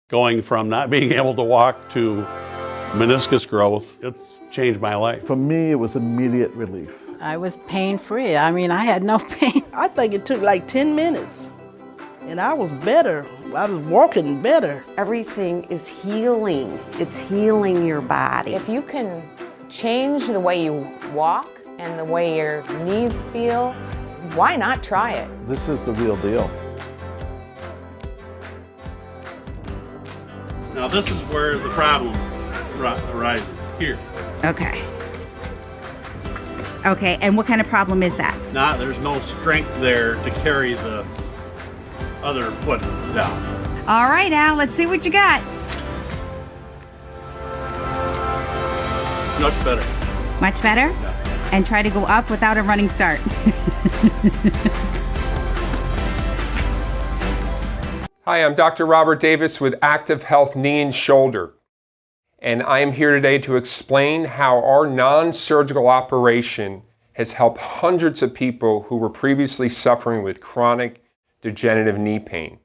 Going from not being able to walk to meniscus growth, it's changed my life. For me, it was immediate relief. I was pain-free. I mean, I had no pain. I think it took like 10 minutes, and I was better. I was walking better. Everything is healing. It's healing your body. If you can change the way you walk and the way your knees feel, why not try it? This is the real deal. Now this is where the problem arises, here. Okay. Okay, and what kind of problem is that? There's no strength there to carry the other foot down. All right, Al, let's see what you got. Much better. Much better? Yeah. And try to go up without a running start. Hi, I'm Dr. Robert Davis with Active Health Knee and Shoulder, and I am here today to explain how our non-surgical operation has helped hundreds of people who were previously suffering with chronic degenerative knee pain.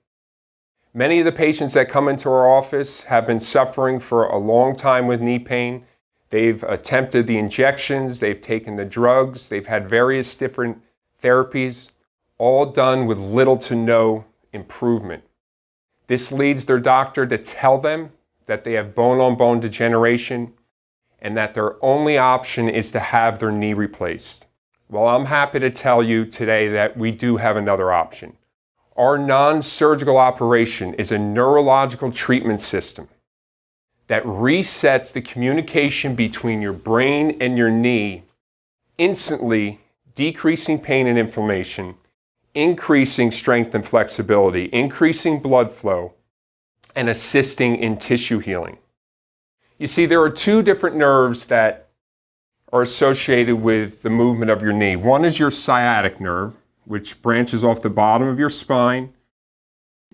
Many of the patients that come into our office have been suffering for a long time with knee pain. They've attempted the injections, they've taken the drugs, they've had various different therapies, all done with little to no improvement. This leads their doctor to tell them that they have bone-on-bone degeneration and that their only option is to have their knee replaced. Well, I'm happy to tell you today that we do have another option. Our non-surgical operation is a neurological treatment system that resets the communication between your brain and your knee, instantly decreasing pain and inflammation, increasing strength and flexibility, increasing blood flow, and assisting in tissue healing. You see, there are two different nerves that are associated with the movement of your knee. One is your sciatic nerve, which branches off the bottom of your spine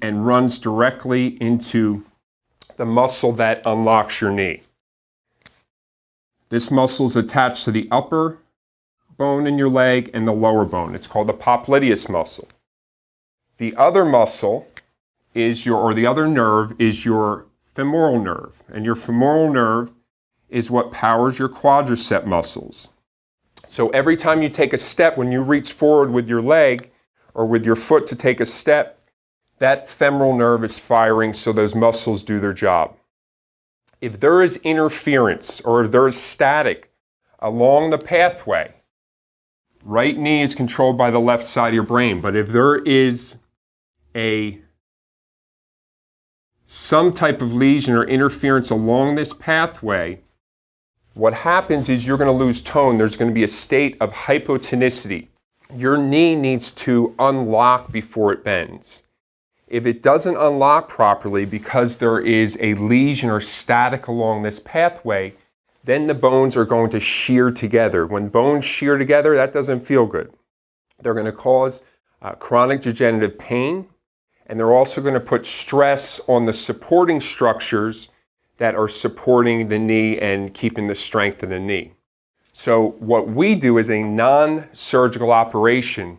and runs directly into the muscle that unlocks your knee. This muscle is attached to the upper bone in your leg and the lower bone. It's called the popliteus muscle. The other muscle is the other nerve is your femoral nerve. And your femoral nerve is what powers your quadricep muscles. So every time you take a step, when you reach forward with your leg or with your foot to take a step, that femoral nerve is firing so those muscles do their job. If there is interference or if there is static along the pathway, right knee is controlled by the left side of your brain, but if there is some type of lesion or interference along this pathway, what happens is you're going to lose tone. There's going to be a state of hypotonicity. Your knee needs to unlock before it bends. If it doesn't unlock properly because there is a lesion or static along this pathway, then the bones are going to shear together. When bones shear together, that doesn't feel good. They're going to cause chronic degenerative pain, and they're also going to put stress on the supporting structures that are supporting the knee and keeping the strength in the knee. So what we do is a non-surgical operation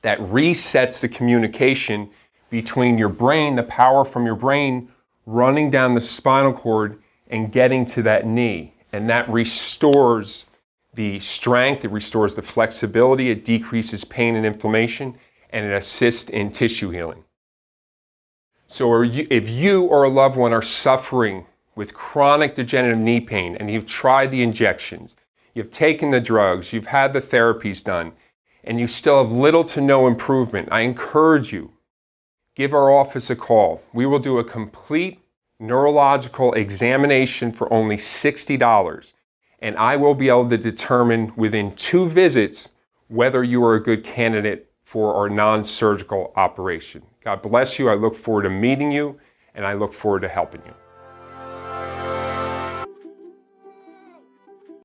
that resets the communication between your brain, the power from your brain running down the spinal cord and getting to that knee. And that restores the strength, it restores the flexibility, it decreases pain and inflammation, and it assists in tissue healing. So if you or a loved one are suffering with chronic degenerative knee pain and you've tried the injections, you've taken the drugs, you've had the therapies done, and you still have little to no improvement, I encourage you, give our office a call. We will do a complete neurological examination for only $60, and I will be able to determine within 2 visits whether you are a good candidate for our non-surgical operation. God bless you. I look forward to meeting you, and I look forward to helping you.